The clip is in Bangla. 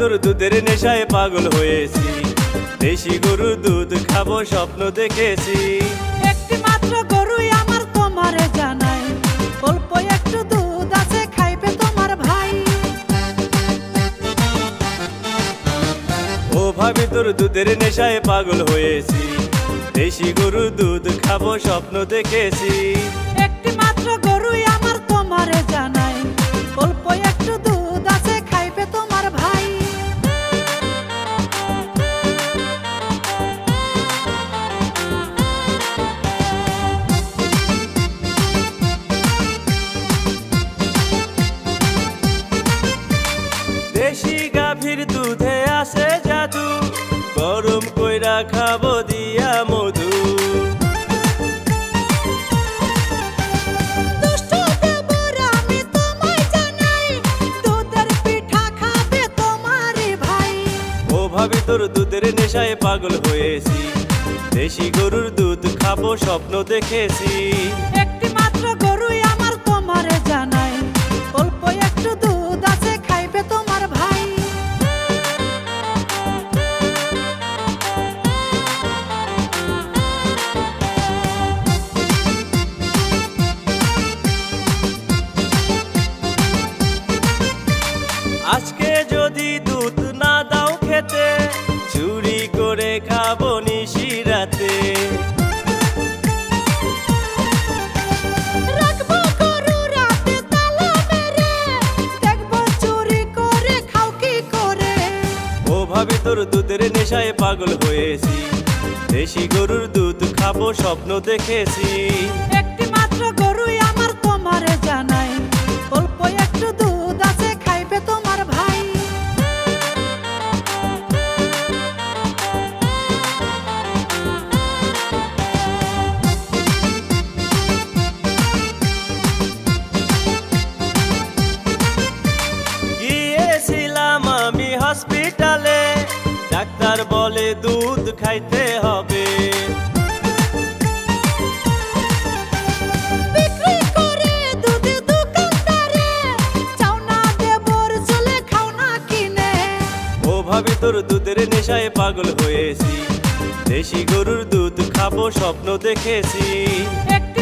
তোর দুধের নেশায় পাগল হয়েছি, দেশি গরুর দুধ খাবো স্বপ্ন দেখেছি। একটি মাত্র গরুই আমার তোমারে জানাই, অল্প একটু দুধ আছে খাইবে তোমার ভাই। ও ভাবি তোর দুধের নেশায় পাগল হয়েছি, দেশি গরুর দুধ খাবো স্বপ্ন দেখেছি। একটি মাত্র গরুই আমার তোমারে জানাই, অল্প একটু দুধ আছে খাইবে তোমার ভাই। দেশি গাভীর দুধে আছে জাদু, গরম কইরা খাবো দিয়া মধু। দুষ্টু দেবর আমি তোমায় জানাই, দুধের পিঠা খাবে তোমারে ভাই। ও ভাবি তোর দুধের নেশায় পাগল হয়েছি, দেশি গরুর দুধ খাবো স্বপ্ন দেখেছি। একটি মাত্র গরুই আমার তোমারে জানাই, অল্প একটু দুধ আছে খাইবে তোমার ভাই। আজকে যদি দুধ না দাও খেতে, চুরি করে খাবো নিশি রাতে। রাখবো গরু রাতে তালা মেরে, দেখবো চুরি করে খাও কি করে। ও ভাবি তোর দুধের নেশায় পাগল হয়েছি, দেশি গরুর দুধ খাবো স্বপ্ন দেখেছি। একটি মাত্র গরুই আমার তোমারে জানাই, অল্প একটু দুধ আছে খাইবে তোমার ভাই। গিয়েছিলাম আমি হসপিটালে, ডাক্তার বলে দুধ খাইতে হবে। বিক্রি করে দুধ দোকানদারে, চাও না দেবর চলে খাও না কিনে। ও ভাবি তোর দুধের নেশায় পাগল হয়েছি, দেশি গরুর দুধ খাবো স্বপ্ন দেখেছি। একটি